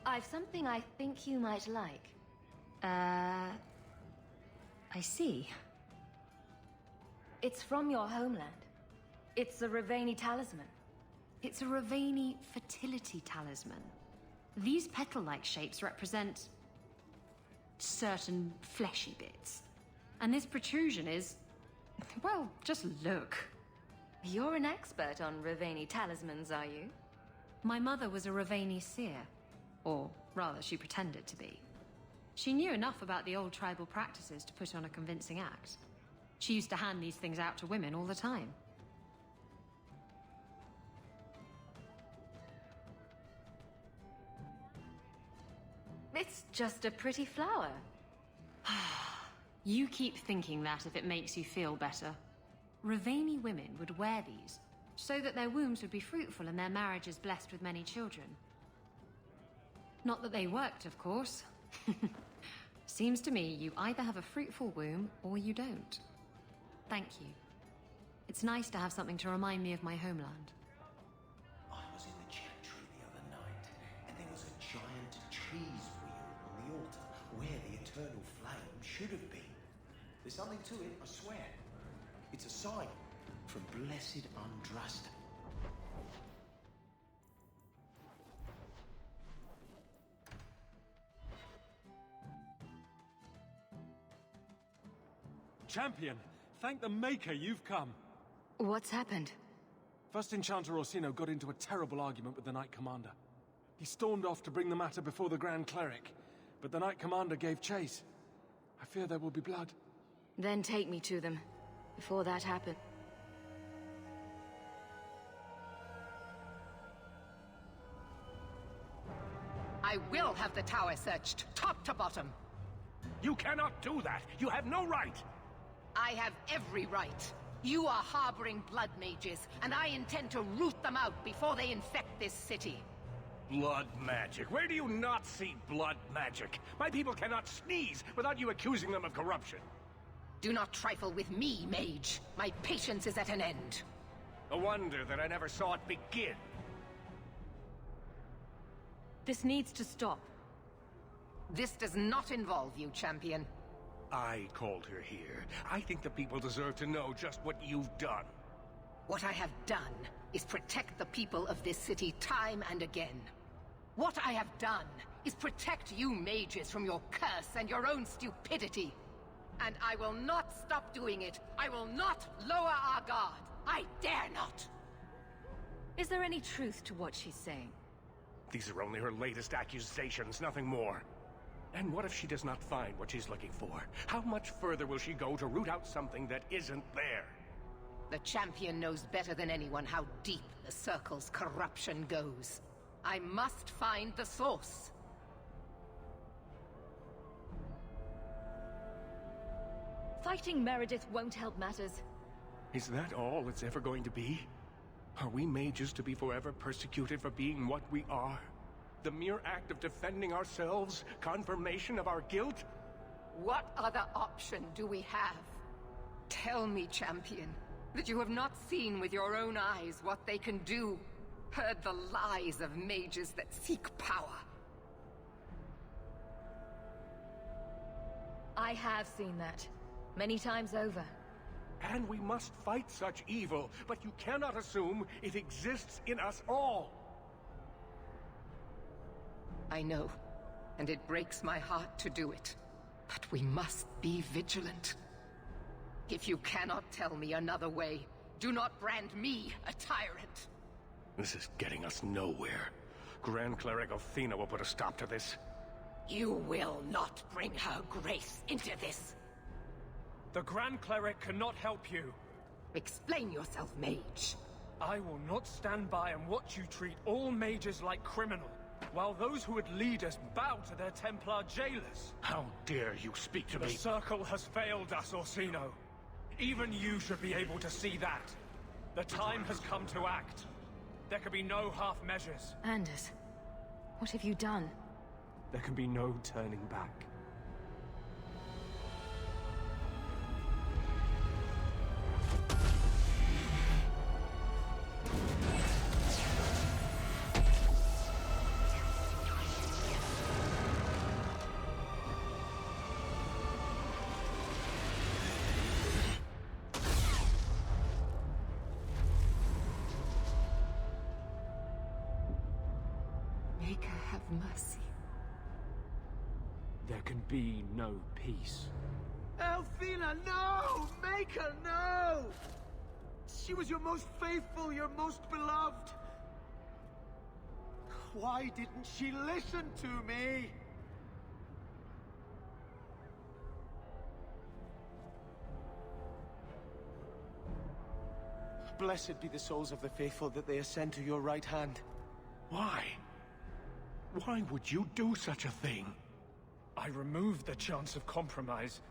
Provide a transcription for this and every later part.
I've something I think you might like. I see. It's from your homeland. It's a Ravani talisman. It's a Ravani fertility talisman. These petal-like shapes represent certain fleshy bits. And this protrusion is... well, just look. You're an expert on Ravani talismans, are you? My mother was a Ravani seer. Or rather, she pretended to be. She knew enough about the old tribal practices to put on a convincing act. She used to hand these things out to women all the time. It's just a pretty flower. You keep thinking that if it makes you feel better. Ravani women would wear these, so that their wombs would be fruitful and their marriages blessed with many children. Not that they worked, of course. Seems to me you either have a fruitful womb, or you don't. Thank you. It's nice to have something to remind me of my homeland. I was in the chantry the other night, and there was a giant cheese wheel on the altar, where the eternal flame should have been. There's something to it, I swear. It's a sign from blessed Andraste. Champion, thank the Maker you've come. What's happened? First Enchanter Orsino got into a terrible argument with the Knight Commander. He stormed off to bring the matter before the Grand Cleric, but the Knight Commander gave chase. I fear there will be blood. Then take me to them, before that happens. I will have the tower searched, top to bottom. You cannot do that! You have no right! I have every right. You are harboring blood mages, and I intend to root them out before they infect this city. Blood magic? Where do you not see blood magic? My people cannot sneeze without you accusing them of corruption. Do not trifle with me, mage. My patience is at an end. A wonder that I never saw it begin. This needs to stop. This does not involve you, champion. I called her here. I think the people deserve to know just what you've done. What I have done is protect the people of this city time and again. What I have done is protect you mages from your curse and your own stupidity. And I will not stop doing it. I will not lower our guard. I dare not. Is there any truth to what she's saying? These are only her latest accusations, nothing more. And what if she does not find what she's looking for? How much further will she go to root out something that isn't there? The champion knows better than anyone how deep the Circle's corruption goes. I must find the source. Fighting Meredith won't help matters. Is that all it's ever going to be? Are we mages to be forever persecuted for being what we are? The mere act of defending ourselves, confirmation of our guilt? What other option do we have? Tell me, champion, that you have not seen with your own eyes what they can do, heard the lies of mages that seek power. I have seen that. Many times over. And we must fight such evil, but you cannot assume it exists in us all. I know, and it breaks my heart to do it. But we must be vigilant. If you cannot tell me another way, do not brand me a tyrant. This is getting us nowhere. Grand Cleric Athena will put a stop to this. You will not bring her grace into this. The Grand Cleric cannot help you. Explain yourself, mage. I will not stand by and watch you treat all mages like criminal, while those who would lead us bow to their Templar jailers. How dare you speak to me? The Circle has failed us, Orsino. Even you should be able to see that. The time has come to act. There can be no half measures. Anders, what have you done? There can be no turning back. Maker, have mercy. There can be no peace. Althena, no! Maker, no! She was your most faithful, your most beloved. Why didn't she listen to me? Blessed be the souls of the faithful that they ascend to your right hand. Why? Why would you do such a thing? I removed the chance of compromise,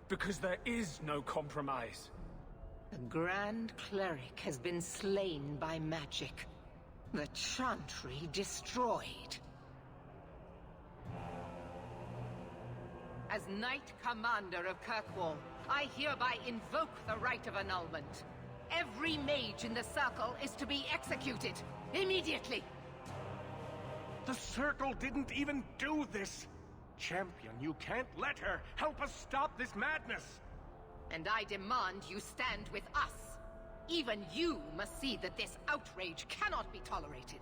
because there is no compromise. The Grand Cleric has been slain by magic. The Chantry destroyed. As Knight Commander of Kirkwall, I hereby invoke the right of annulment. Every mage in the Circle is to be executed, immediately! The Circle didn't even do this! Champion, you can't let her! Help us stop this madness! And I demand you stand with us. Even you must see that this outrage cannot be tolerated.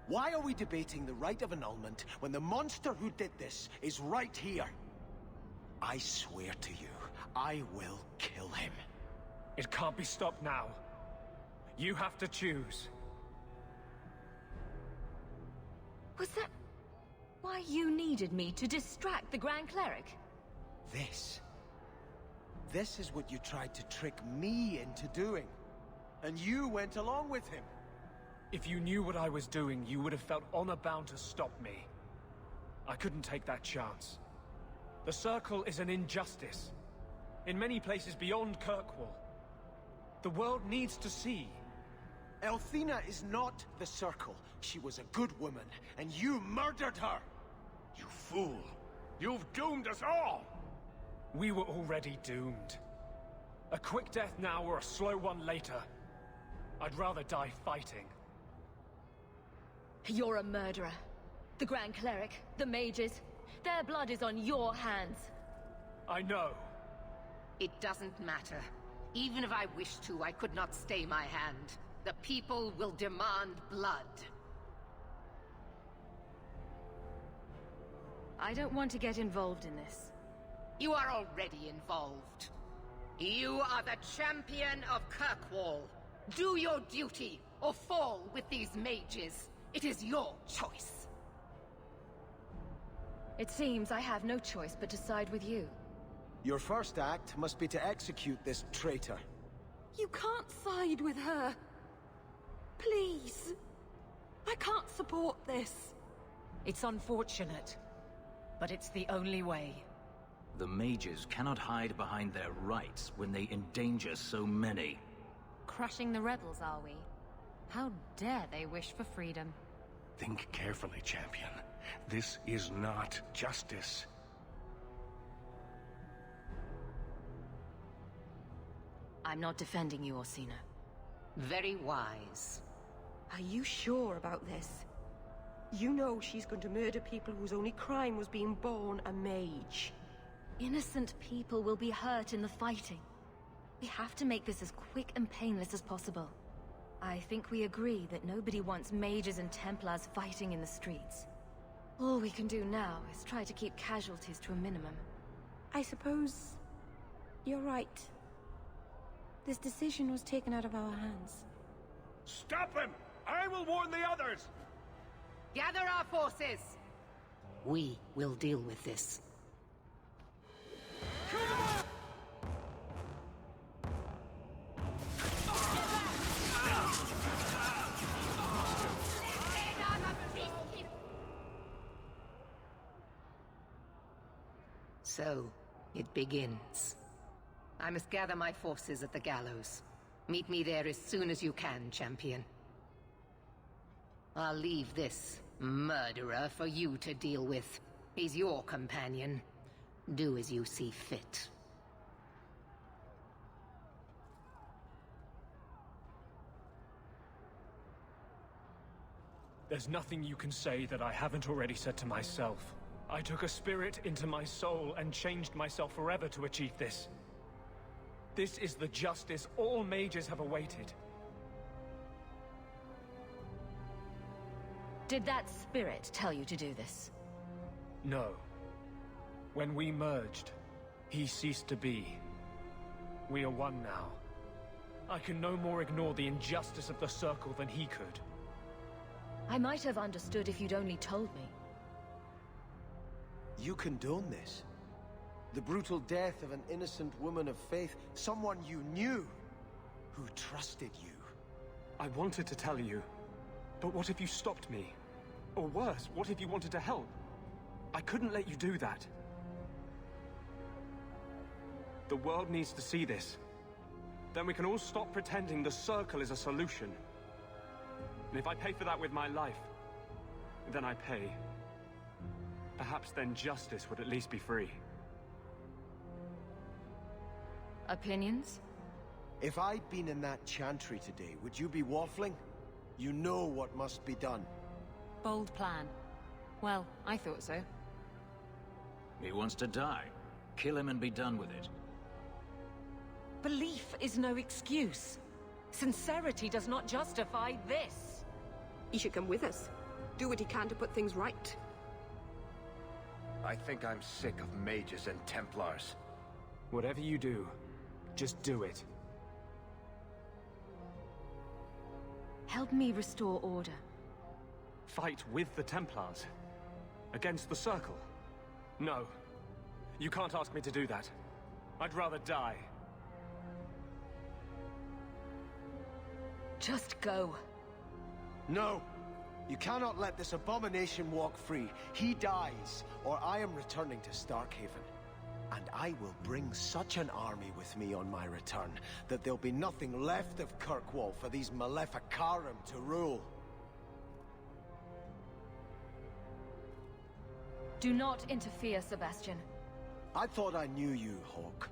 Why are we debating the right of annulment when the monster who did this is right here? I swear to you, I will kill him. It can't be stopped now. You have to choose. Was that why you needed me to distract the Grand Cleric? This is what you tried to trick me into doing. And you went along with him. If you knew what I was doing, you would have felt honor-bound to stop me. I couldn't take that chance. The Circle is an injustice. In many places beyond Kirkwall. The world needs to see. Althena is not the Circle. She was a good woman, and you murdered her! You fool! You've doomed us all! We were already doomed. A quick death now or a slow one later. I'd rather die fighting. You're a murderer. The Grand Cleric, the mages, their blood is on your hands. I know. It doesn't matter. Even if I wished to, I could not stay my hand. The people will demand blood. I don't want to get involved in this. You are already involved. You are the champion of Kirkwall. Do your duty, or fall with these mages. It is your choice. It seems I have no choice but to side with you. Your first act must be to execute this traitor. You can't side with her. Please. I can't support this. It's unfortunate, but it's the only way. The mages cannot hide behind their rights when they endanger so many. Crushing the rebels, are we? How dare they wish for freedom? Think carefully, champion. This is not justice. I'm not defending you, Orsino. Very wise. Are you sure about this? You know she's going to murder people whose only crime was being born a mage. Innocent people will be hurt in the fighting. We have to make this as quick and painless as possible. I think we agree that nobody wants mages and Templars fighting in the streets. All we can do now is try to keep casualties to a minimum. I suppose you're right. This decision was taken out of our hands. Stop them! I will warn the others! Gather our forces! We will deal with this. So, it begins. I must gather my forces at the gallows. Meet me there as soon as you can, champion. I'll leave this murderer for you to deal with. He's your companion. Do as you see fit. There's nothing you can say that I haven't already said to myself. I took a spirit into my soul and changed myself forever to achieve this. This is the justice all mages have awaited. Did that spirit tell you to do this? No. When we merged, he ceased to be. We are one now. I can no more ignore the injustice of the Circle than he could. I might have understood if you'd only told me. You condone this? The brutal death of an innocent woman of faith, someone you knew, who trusted you. I wanted to tell you, but what if you stopped me? Or worse, what if you wanted to help? I couldn't let you do that. The world needs to see this. Then we can all stop pretending the Circle is a solution. And if I pay for that with my life, then I pay. Perhaps then justice would at least be free. Opinions? If I'd been in that chantry today, would you be waffling? You know what must be done. Bold plan. Well, I thought so. He wants to die. Kill him and be done with it. Belief is no excuse. Sincerity does not justify this. He should come with us. Do what he can to put things right. I think I'm sick of mages and Templars. Whatever you do, just do it. Help me restore order. Fight with the Templars? Against the Circle? No. You can't ask me to do that. I'd rather die. Just go. No! You cannot let this abomination walk free. He dies, or I am returning to Starkhaven. And I will bring such an army with me on my return, that there'll be nothing left of Kirkwall for these Maleficarum to rule. Do not interfere, Sebastian. I thought I knew you, Hawk.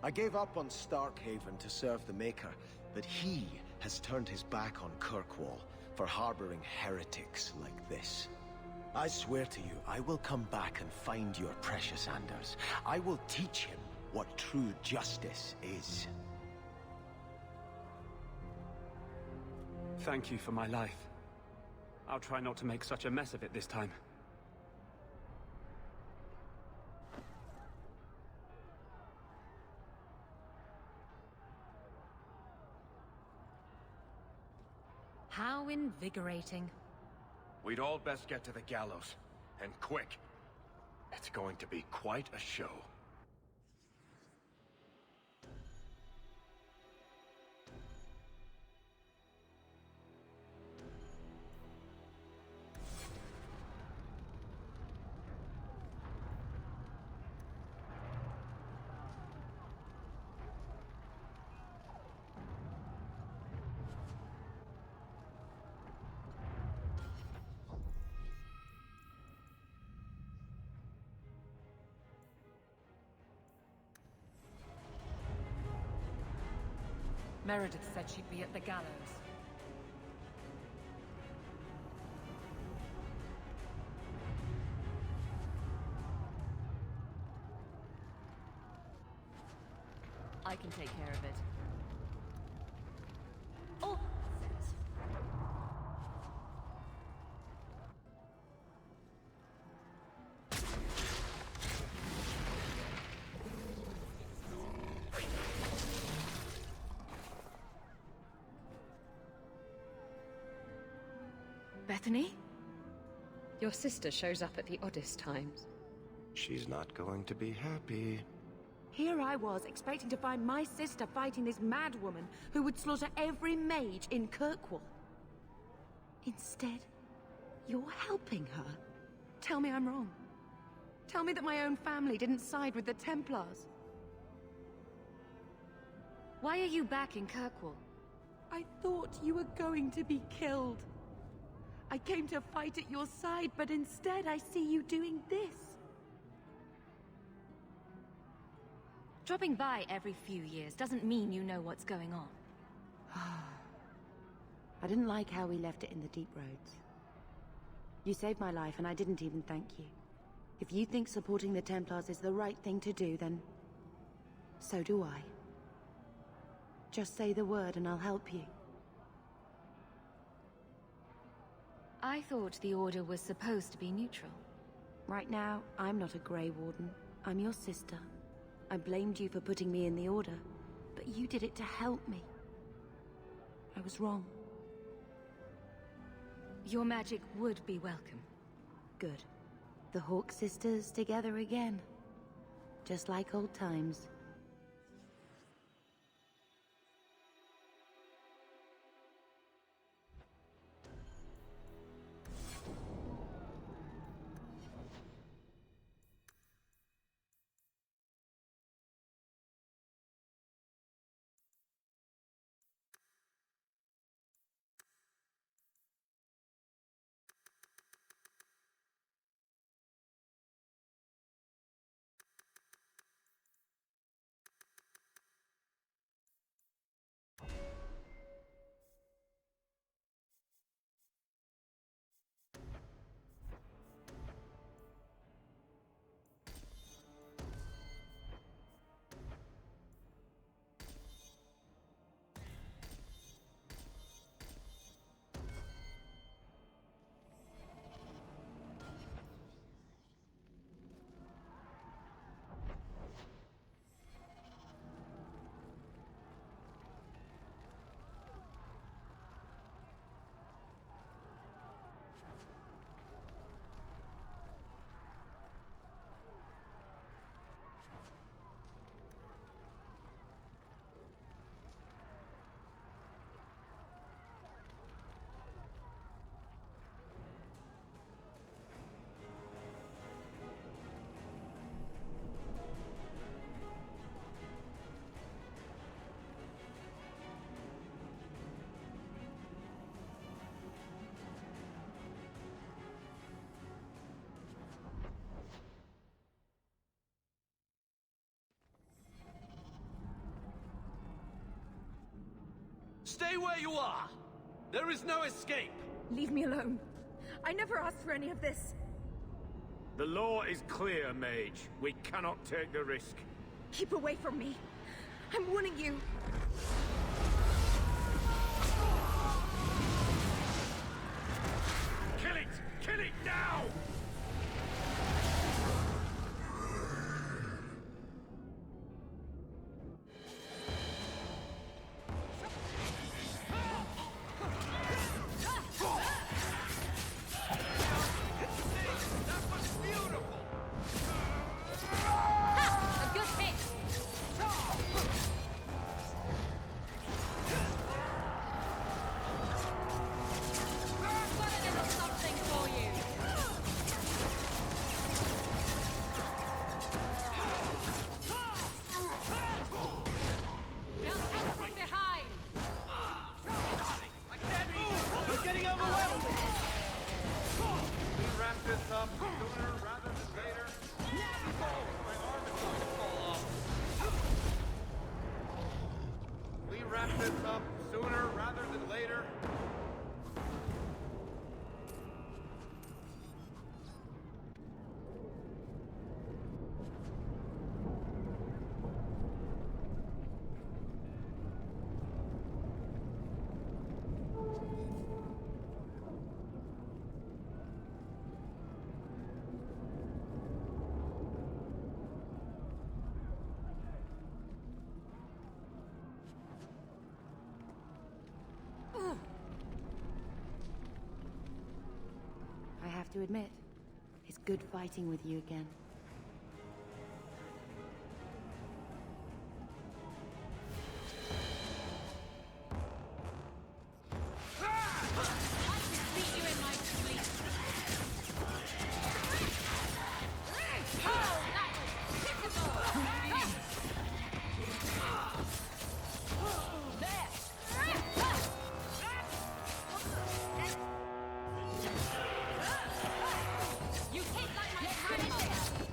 I gave up on Starkhaven to serve the Maker, but he has turned his back on Kirkwall for harboring heretics like this. I swear to you, I will come back and find your precious Anders. I will teach him what true justice is. Thank you for my life. I'll try not to make such a mess of it this time. How invigorating. We'd all best get to the gallows. And quick. It's going to be quite a show. Meredith said she'd be at the gallows. I can take care of it. Oh! Bethany? Your sister shows up at the oddest times. She's not going to be happy. Here I was, expecting to find my sister fighting this mad woman who would slaughter every mage in Kirkwall. Instead, you're helping her. Tell me I'm wrong. Tell me that my own family didn't side with the Templars. Why are you back in Kirkwall? I thought you were going to be killed. I came to fight at your side, but instead I see you doing this. Dropping by every few years doesn't mean you know what's going on. I didn't like how we left it in the deep roads. You saved my life and I didn't even thank you. If you think supporting the Templars is the right thing to do, then so do I. Just say the word and I'll help you. I thought the Order was supposed to be neutral. Right now, I'm not a Grey Warden. I'm your sister. I blamed you for putting me in the Order, but you did it to help me. I was wrong. Your magic would be welcome. Good. The Hawk sisters together again. Just like old times. Stay where you are! There is no escape! Leave me alone. I never asked for any of this. The law is clear, Mage. We cannot take the risk. Keep away from me. I'm warning you. Kill it! Kill it now! I have to admit, it's good fighting with you again. You hit like my grandmother!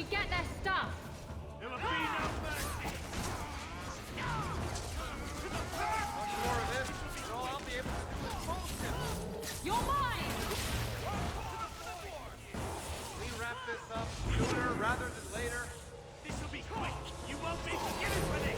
we get their stuff? There will be no mercy! Much more of this, and all I'll be able to do is bullshit! You're mine! We wrap this up sooner rather than later. This'll be quick! You won't be forgiven for this!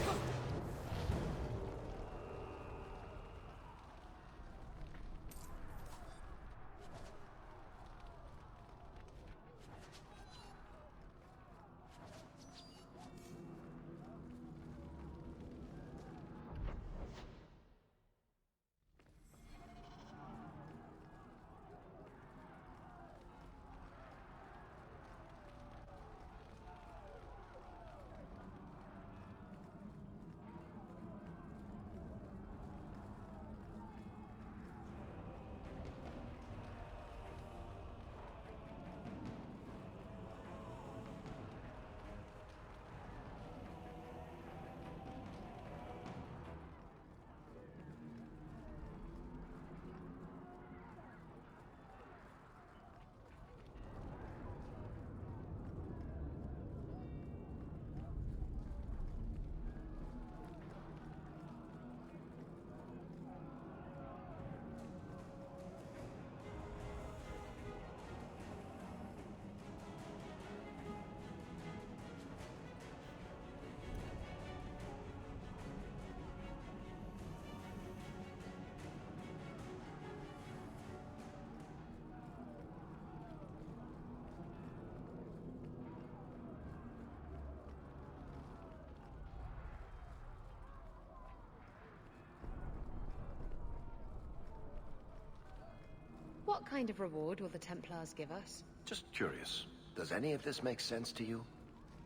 What kind of reward will the Templars give us? Just curious. Does any of this make sense to you?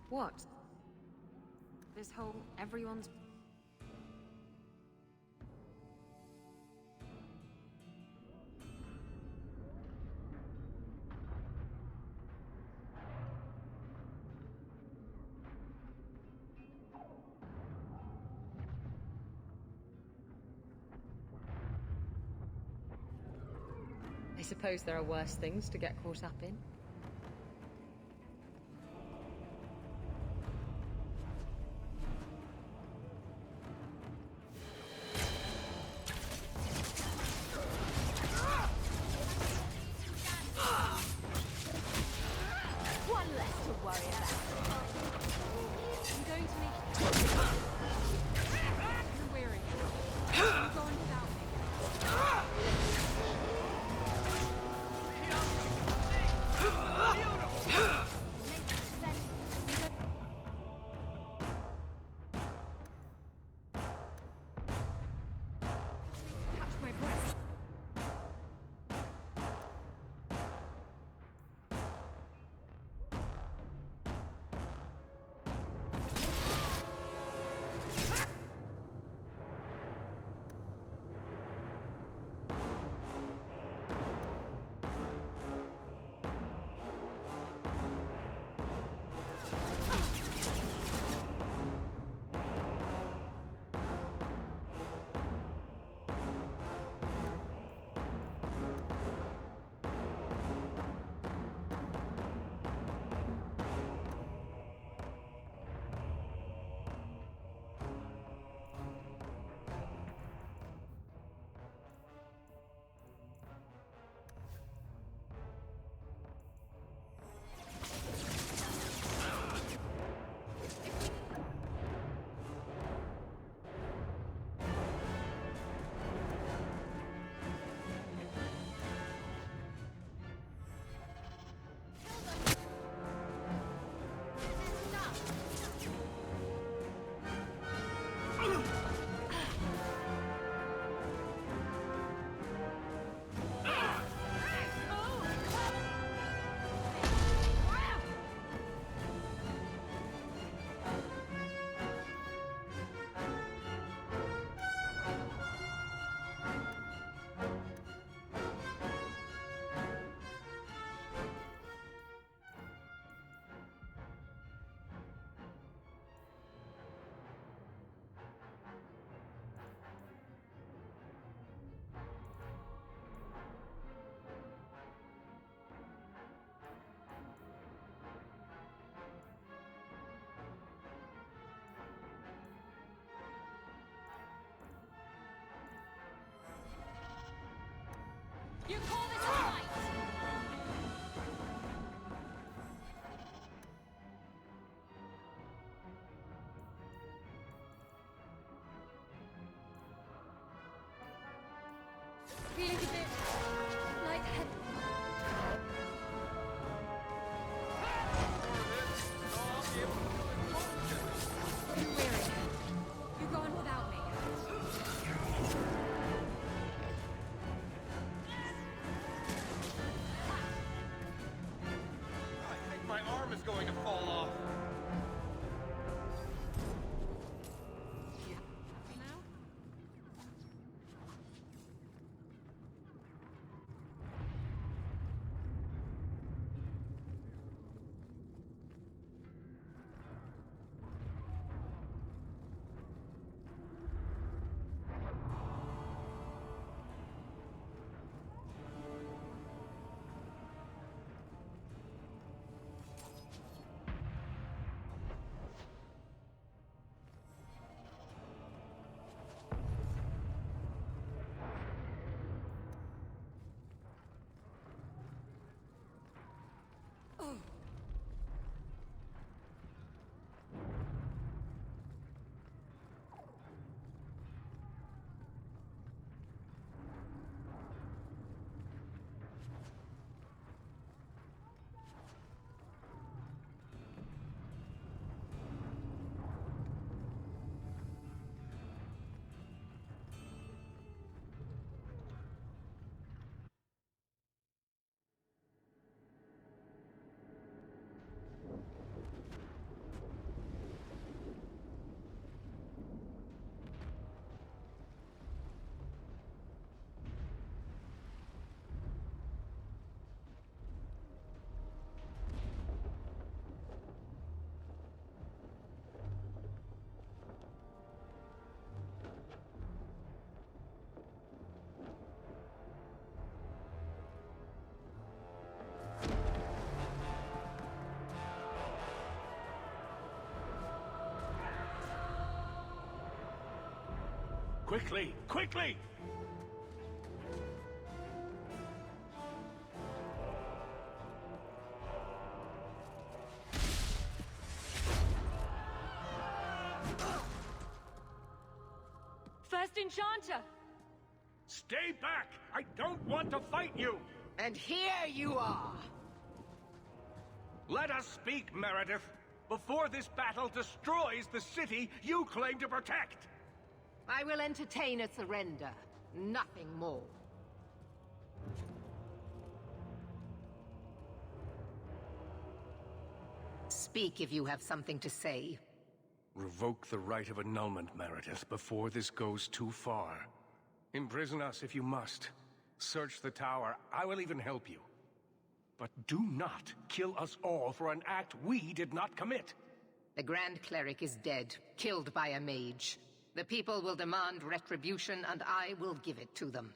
What? This whole everyone's... I suppose there are worse things to get caught up in. One less to worry about. I'm going to make... You're weary. You're going without me. You call this a fight? Feeling a bit lightheaded. Too weary. You go on without me. I think my arm is going to fall off. Quickly! Quickly! First Enchanter! Stay back! I don't want to fight you! And here you are! Let us speak, Meredith, before this battle destroys the city you claim to protect! I will entertain a surrender, nothing more. Speak if you have something to say. Revoke the right of annulment, Meredith, before this goes too far. Imprison us if you must. Search the tower. I will even help you. But do not kill us all for an act we did not commit. The Grand Cleric is dead, killed by a mage. The people will demand retribution, and I will give it to them.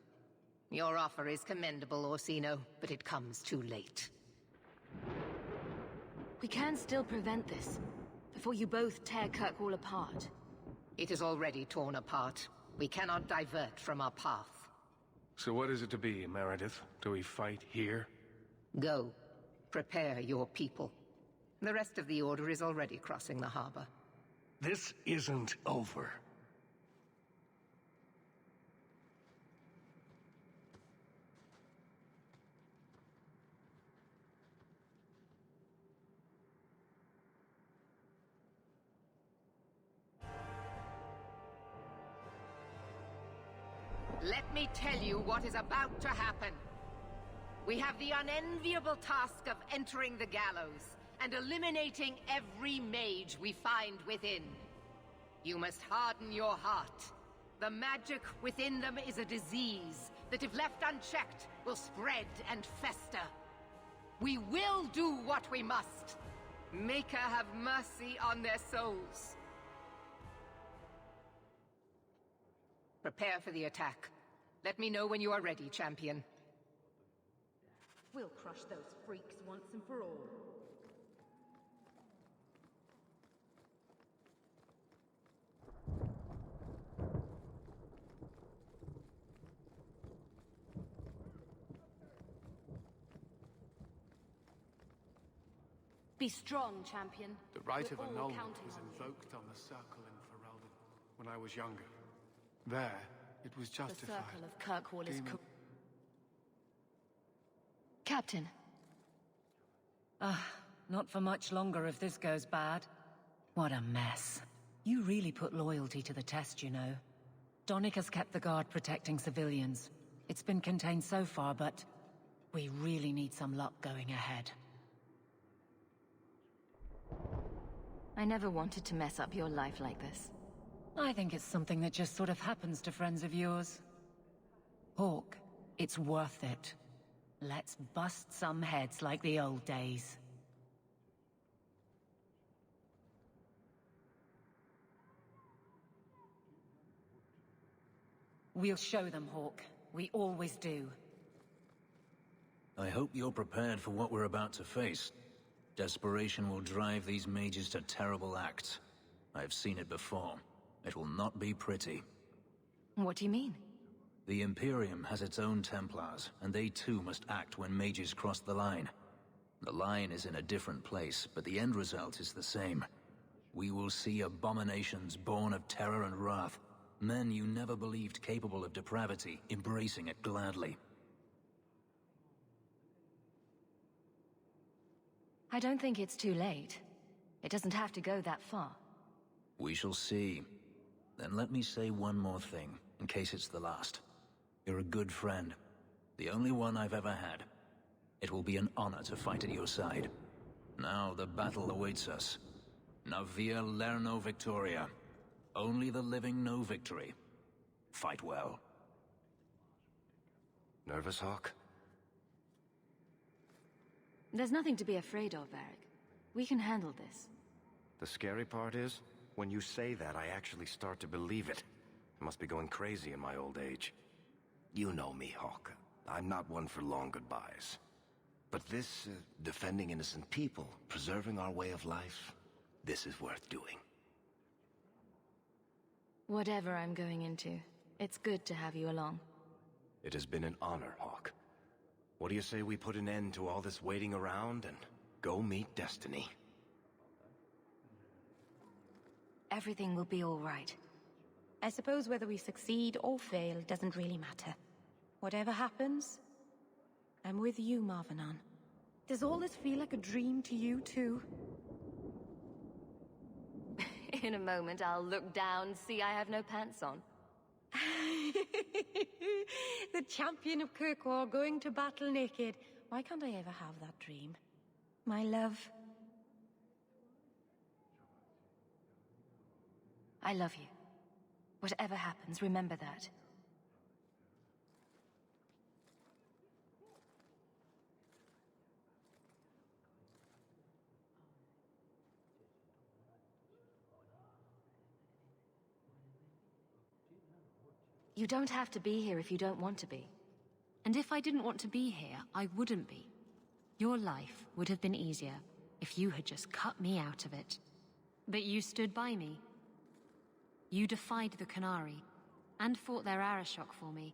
Your offer is commendable, Orsino, but it comes too late. We can still prevent this, before you both tear Kirkwall apart. It is already torn apart. We cannot divert from our path. So what is it to be, Meredith? Do we fight here? Go. Prepare your people. The rest of the Order is already crossing the harbor. This isn't over. Let me tell you what is about to happen. We have the unenviable task of entering the gallows and eliminating every mage we find within. You must harden your heart. The magic within them is a disease that, if left unchecked, will spread and fester. We will do what we must. Maker have mercy on their souls. Prepare for the attack. Let me know when you are ready, champion. We'll crush those freaks once and for all. Be strong, champion. The right We're of all annulment counting was on you. invoked on the Circle in Ferelden when I was younger. There, it was The justified. circle of Kirkwall is Demon- Captain. Not for much longer if this goes bad. What a mess. You really put loyalty to the test, you know. Donnic has kept the guard protecting civilians. It's been contained so far, but we really need some luck going ahead. I never wanted to mess up your life like this. I think it's something that just sort of happens to friends of yours. Hawk, it's worth it. Let's bust some heads like the old days. We'll show them, Hawk. We always do. I hope you're prepared for what we're about to face. Desperation will drive these mages to terrible acts. I've seen it before. It will not be pretty. What do you mean? The Imperium has its own Templars, and they too must act when mages cross the line. The line is in a different place, but the end result is the same. We will see abominations born of terror and wrath. Men you never believed capable of depravity, embracing it gladly. I don't think it's too late. It doesn't have to go that far. We shall see. Then let me say one more thing, in case it's the last. You're a good friend. The only one I've ever had. It will be an honor to fight at your side. Now the battle awaits us. Navia Lerno Victoria. Only the living know victory. Fight well. Nervous, Hawk? There's nothing to be afraid of, Varric. We can handle this. The scary part is, when you say that, I actually start to believe it. I must be going crazy in my old age. You know me, Hawk. I'm not one for long goodbyes. But this, defending innocent people, preserving our way of life, this is worth doing. Whatever I'm going into, it's good to have you along. It has been an honor, Hawk. What do you say we put an end to all this waiting around and go meet Destiny? Everything will be all right. I suppose whether we succeed or fail doesn't really matter. Whatever happens, I'm with you, Marvenon. Does all this feel like a dream to you, too? In a moment, I'll look down, see I have no pants on. The champion of Kirkwall going to battle naked. Why can't I ever have that dream? My love. I love you. Whatever happens, remember that. You don't have to be here if you don't want to be. And if I didn't want to be here, I wouldn't be. Your life would have been easier if you had just cut me out of it. But you stood by me. You defied the Qunari, and fought their Arashok for me,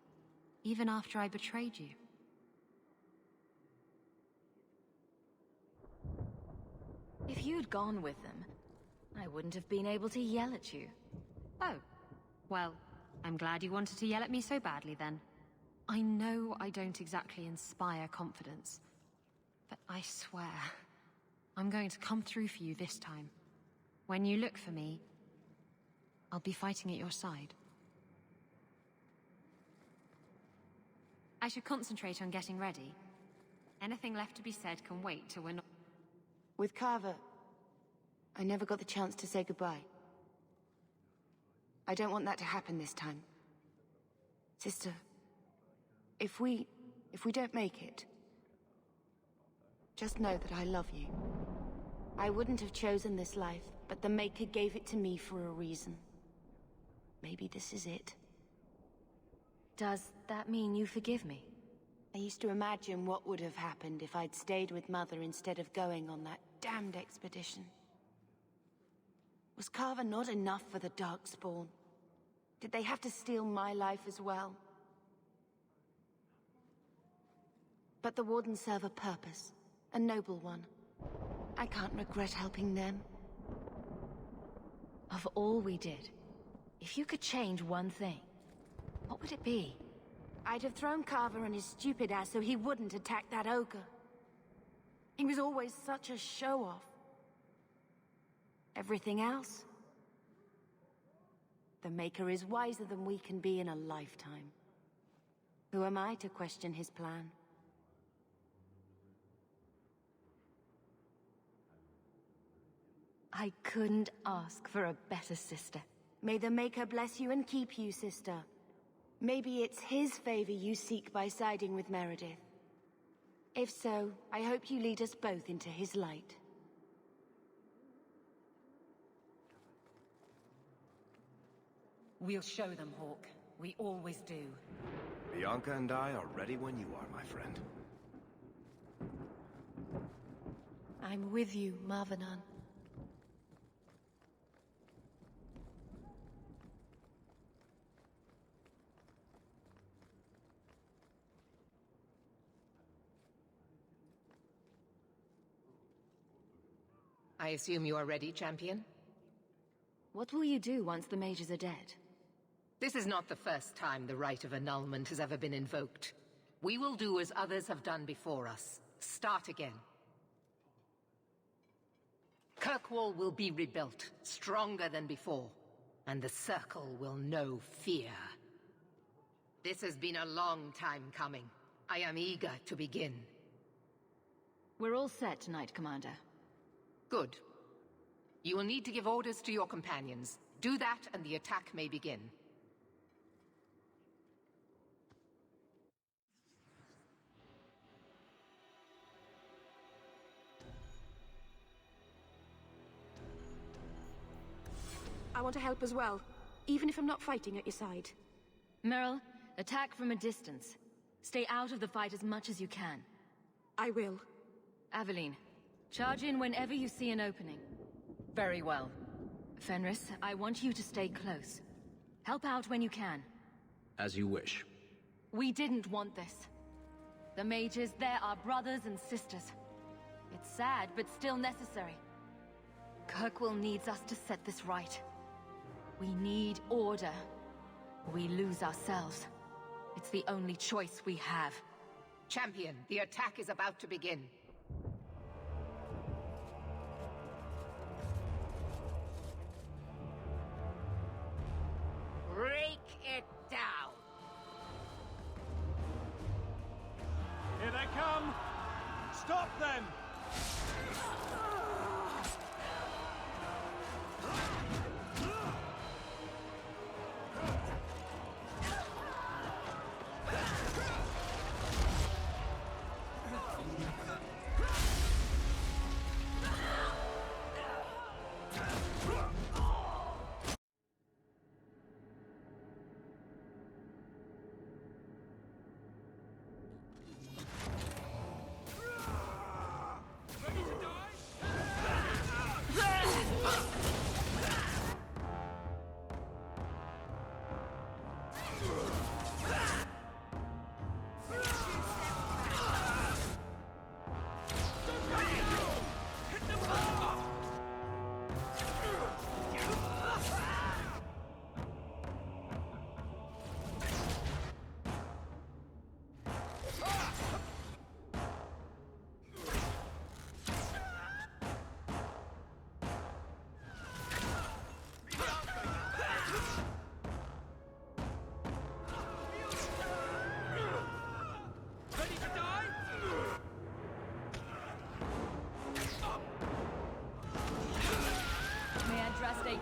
even after I betrayed you. If you'd gone with them, I wouldn't have been able to yell at you. Oh, well, I'm glad you wanted to yell at me so badly then. I know I don't exactly inspire confidence, but I swear, I'm going to come through for you this time. When you look for me, I'll be fighting at your side. I should concentrate on getting ready. Anything left to be said can wait till we're not... With Carver, I never got the chance to say goodbye. I don't want that to happen this time. Sister, if we don't make it, just know that I love you. I wouldn't have chosen this life, but the Maker gave it to me for a reason. Maybe this is it. Does that mean you forgive me? I used to imagine what would have happened if I'd stayed with Mother instead of going on that damned expedition. Was Carver not enough for the Darkspawn? Did they have to steal my life as well? But the Wardens serve a purpose, a noble one. I can't regret helping them. Of all we did, if you could change one thing, what would it be? I'd have thrown Carver and his stupid ass so he wouldn't attack that ogre. He was always such a show-off. Everything else? The Maker is wiser than we can be in a lifetime. Who am I to question his plan? I couldn't ask for a better sister. May the Maker bless you and keep you, sister. Maybe it's his favor you seek by siding with Meredith. If so, I hope you lead us both into his light. We'll show them, Hawk. We always do. Bianca and I are ready when you are, my friend. I'm with you, Marvenon. I assume you are ready, champion? What will you do once the mages are dead? This is not the first time the right of annulment has ever been invoked. We will do as others have done before us. Start again. Kirkwall will be rebuilt, stronger than before, and the Circle will know fear. This has been a long time coming. I am eager to begin. We're all set tonight, Commander. Good. You will need to give orders to your companions. Do that and the attack may begin. I want to help as well, even if I'm not fighting at your side. Meryl, attack from a distance. Stay out of the fight as much as you can. I will. Aveline, charge in whenever you see an opening. Very well. Fenris, I want you to stay close. Help out when you can. As you wish. We didn't want this. The mages, they're our brothers and sisters. It's sad, but still necessary. Kirkwall needs us to set this right. We need order. We lose ourselves. It's the only choice we have. Champion, the attack is about to begin. Break it down! Here they come! Stop them!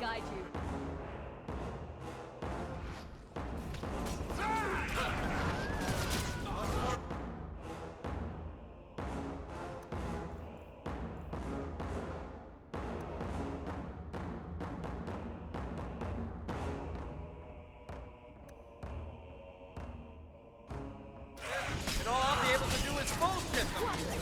Guide you. And all I'll be able to do is bullshit them.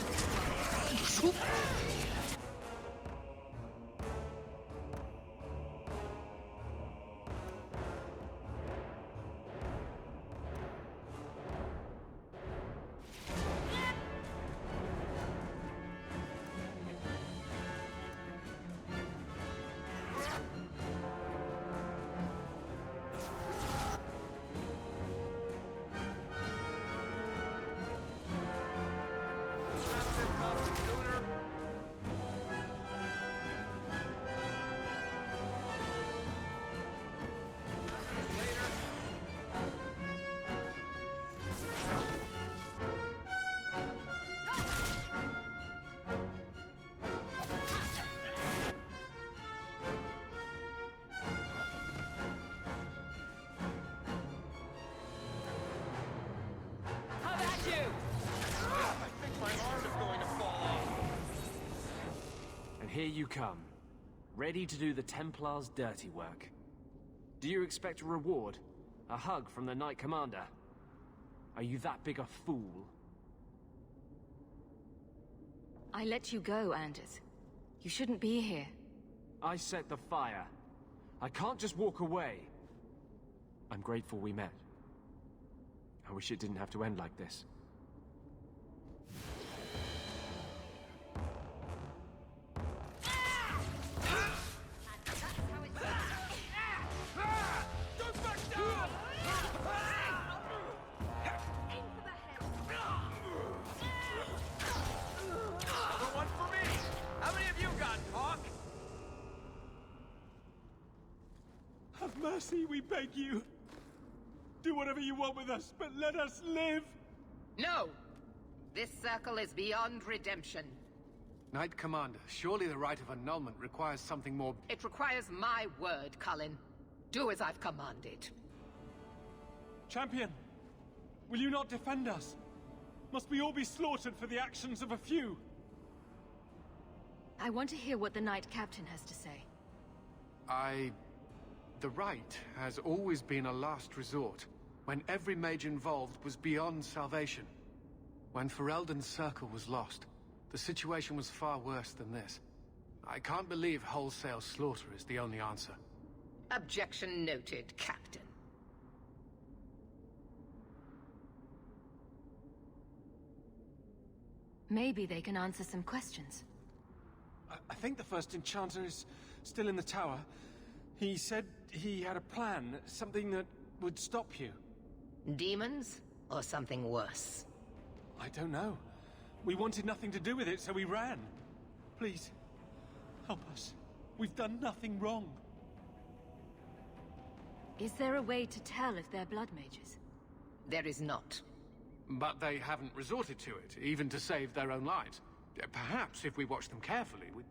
here you come. Ready to do the Templar's dirty work. Do you expect a reward? A hug from the Knight Commander? Are you that big a fool? I let you go, Anders. You shouldn't be here. I set the fire. I can't just walk away. I'm grateful we met. I wish it didn't have to end like this. Have mercy, we beg you. Do whatever you want with us, but let us live! No! This circle is beyond redemption. Knight Commander, surely the rite of annulment requires something more... It requires my word, Cullen. Do as I've commanded. Champion, will you not defend us? Must we all be slaughtered for the actions of a few? I want to hear what the Knight Captain has to say. The rite has always been a last resort, when every mage involved was beyond salvation. When Ferelden's circle was lost, the situation was far worse than this. I can't believe wholesale slaughter is the only answer. Objection noted, Captain. Maybe they can answer some questions. I think the first enchanter is still in the tower. He said he had a plan, something that would stop you. Demons? Or something worse? I don't know. We wanted nothing to do with it, so we ran. Please, help us. We've done nothing wrong. Is there a way to tell if they're blood mages? There is not. But they haven't resorted to it, even to save their own lives. Perhaps if we watch them carefully, we...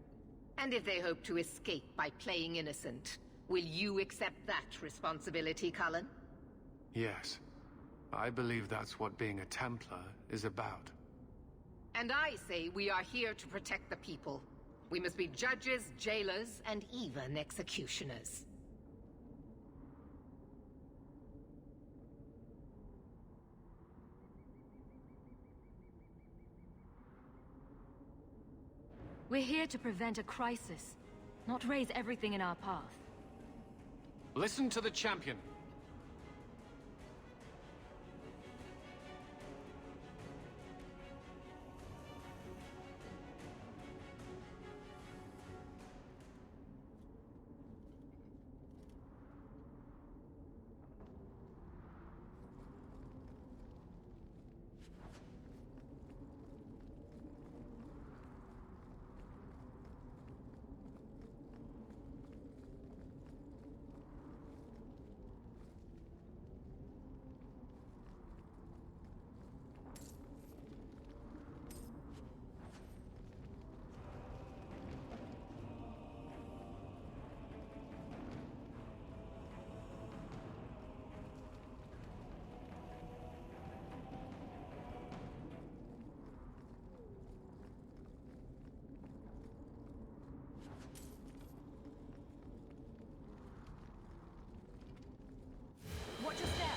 And if they hope to escape by playing innocent, will you accept that responsibility, Cullen? Yes. I believe that's what being a Templar is about. And I say we are here to protect the people. We must be judges, jailers, and even executioners. We're here to prevent a crisis, not raise everything in our path. Listen to the champion. Watch your step!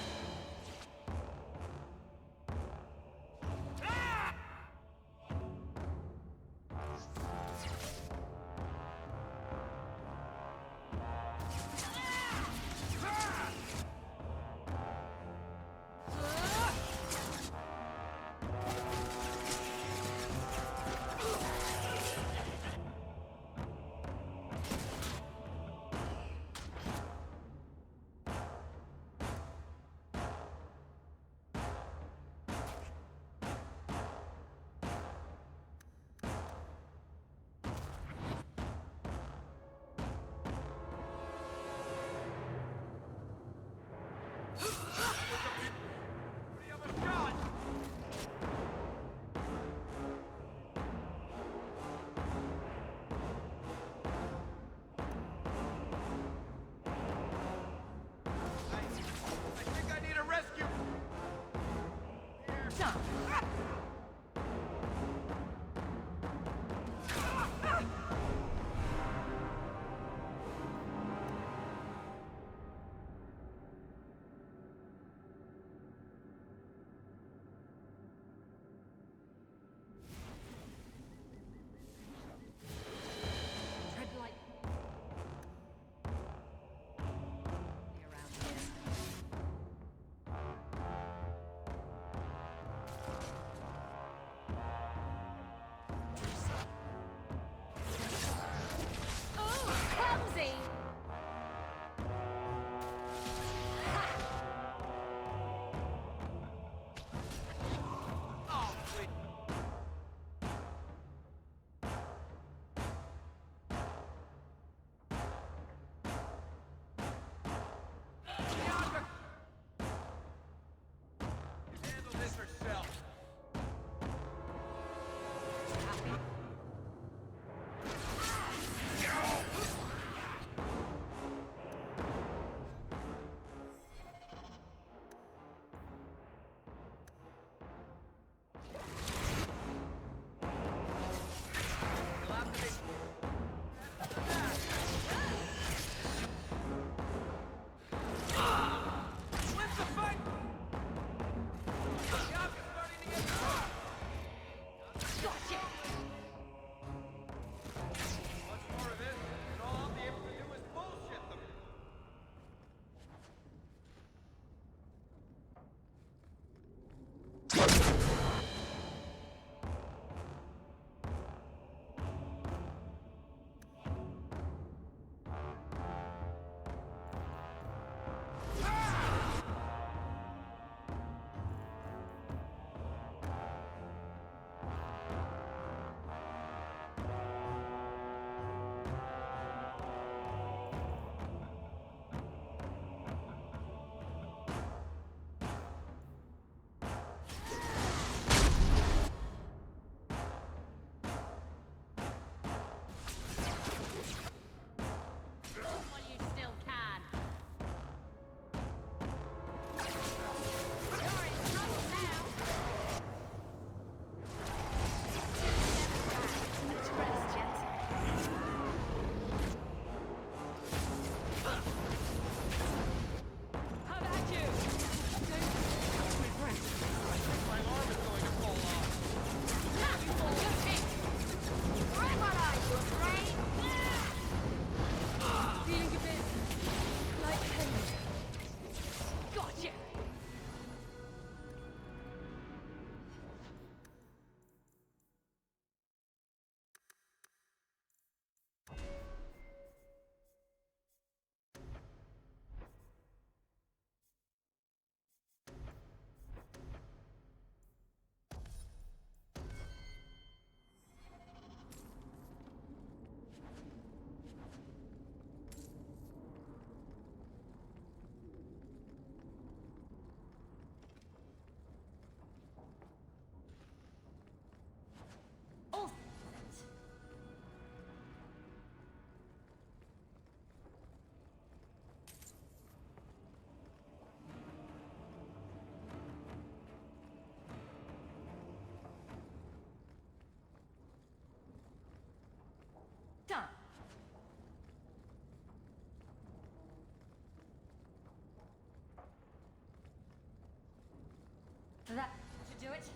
do it.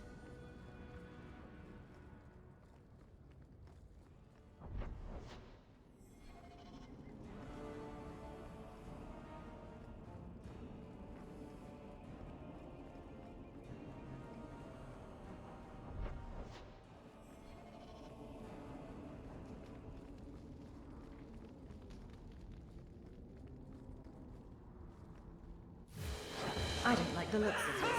I don't like the looks of this.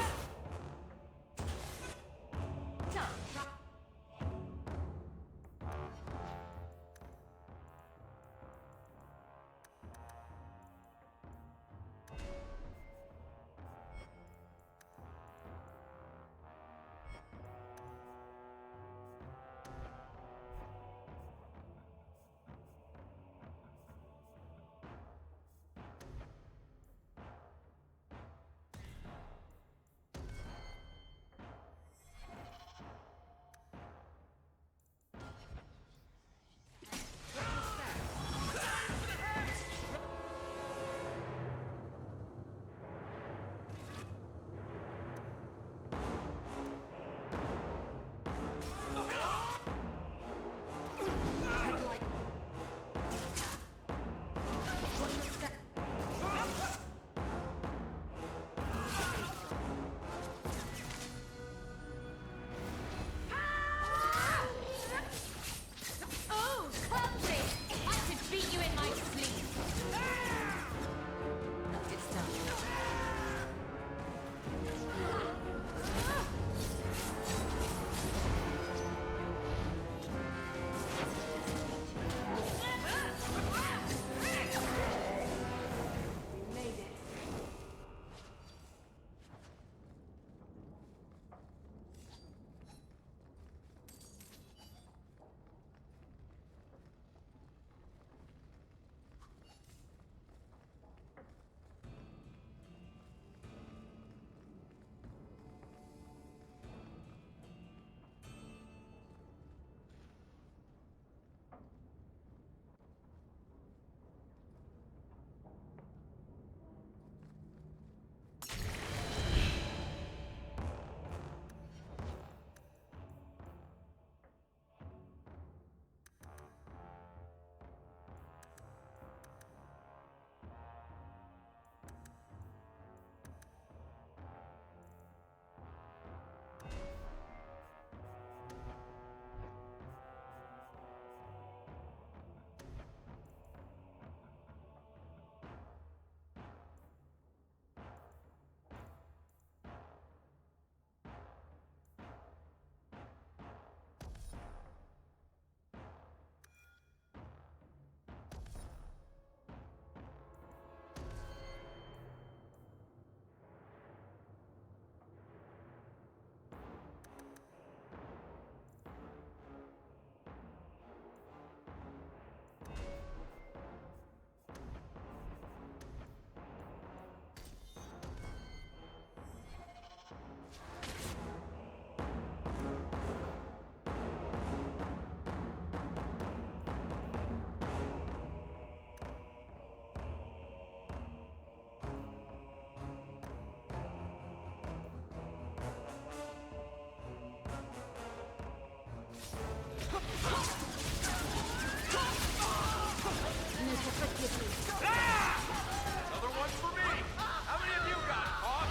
Another one for me! How many of you got caught?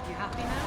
You happy now?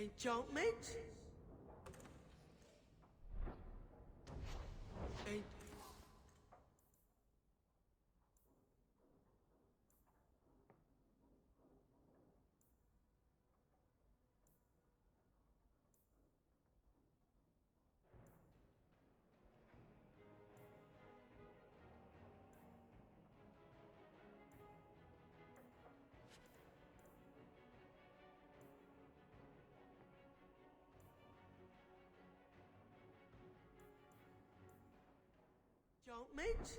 Enchantment? Enchantment?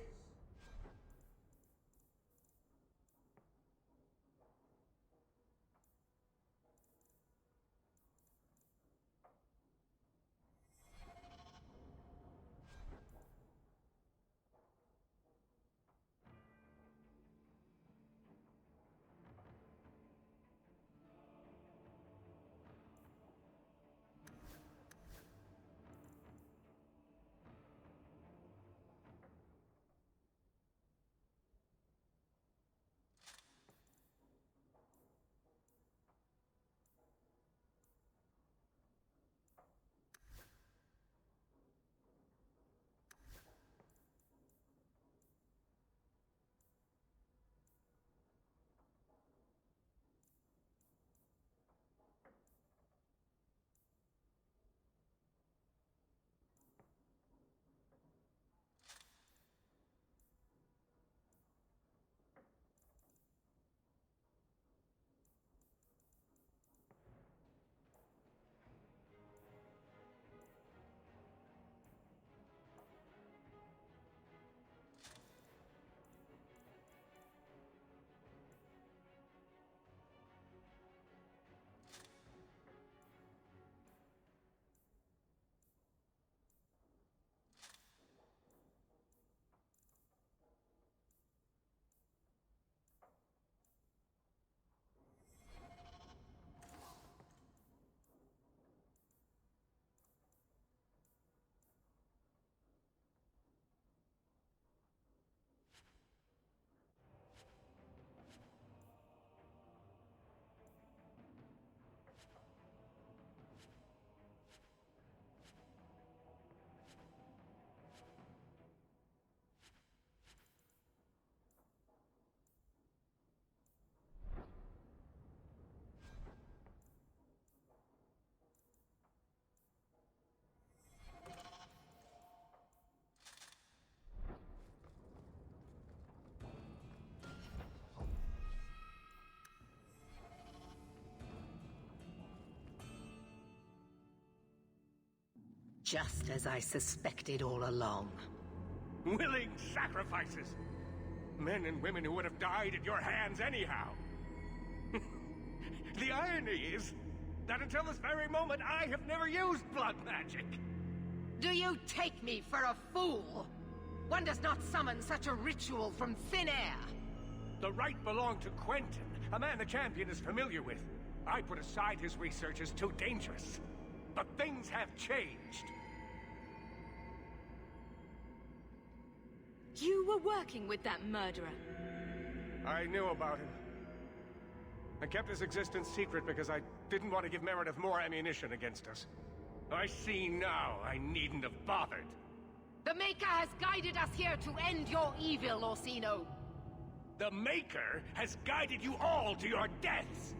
Just as I suspected all along. Willing sacrifices! Men and women who would have died at your hands anyhow. The irony is that until this very moment, I have never used blood magic. Do you take me for a fool? One does not summon such a ritual from thin air. The right belonged to Quentin, a man the champion is familiar with. I put aside his research as too dangerous. But things have changed. You were working with that murderer. I knew about him. I kept his existence secret because I didn't want to give Meredith more ammunition against us. I see now I needn't have bothered. The Maker has guided us here to end your evil, Orsino. The Maker has guided you all to your deaths!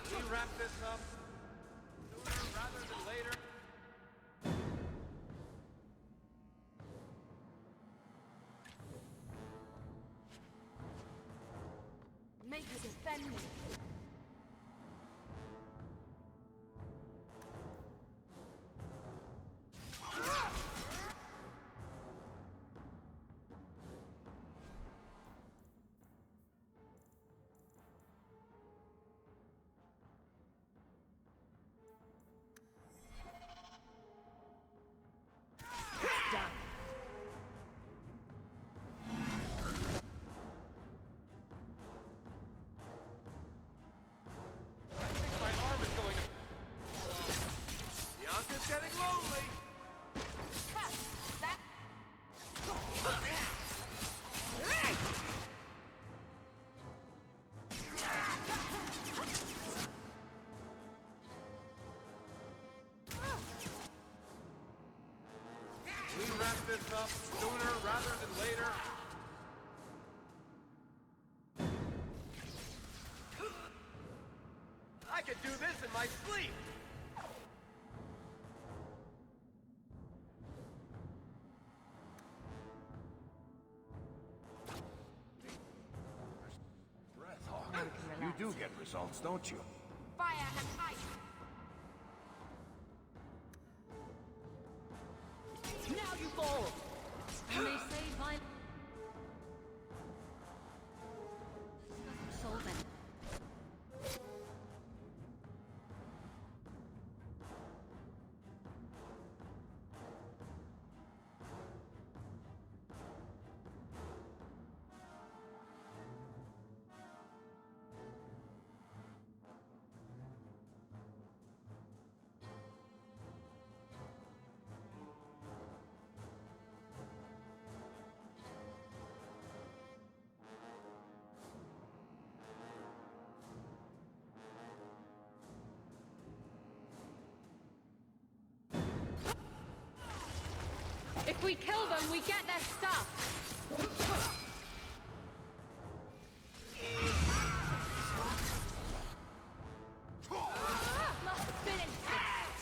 We wrap this up sooner rather than later. Make us defend me. My arm is going to... Bianca's getting lonely. We wrap this up sooner rather than later. I could do this in my sleep. Breath, Hawk. You do get results, don't you? Fire and ice. Now you fall! And they say violence doesn't solve anything. If we kill them, we get their stuff! Must finish this!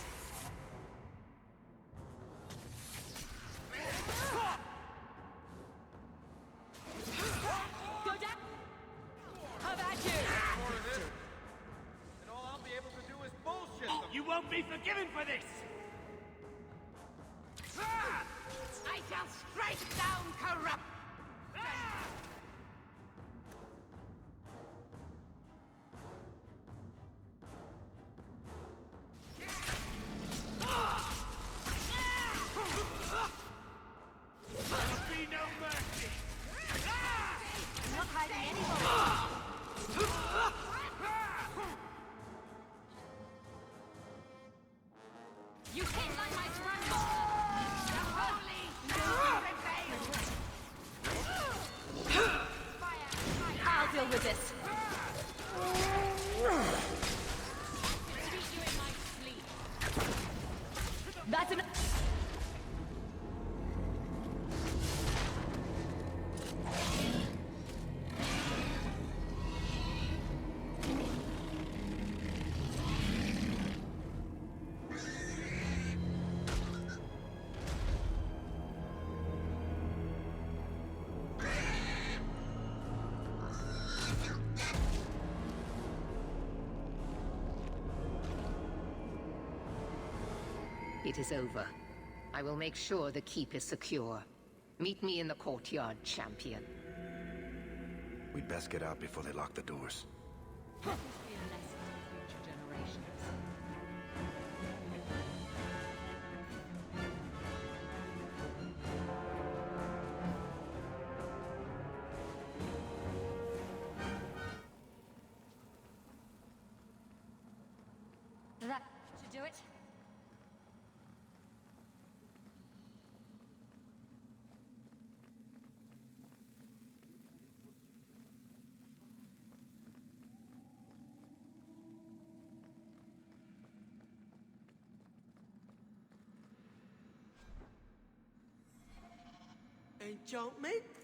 Go down! How about you? More of this, and all I'll be able to do is bullshit them. You won't be forgiven for this! I shall strike down corrupt. There'll be no mercy! I'm not hiding anymore. You hit like my grandmother! The holy shall prevail. I'll deal with this. Beat you in my sleep! That's enough. It is over. I will make sure the keep is secure. Meet me in the courtyard, champion. We'd best get out before they lock the doors. Let this be a lesson to future generations. That should do it. enchantment?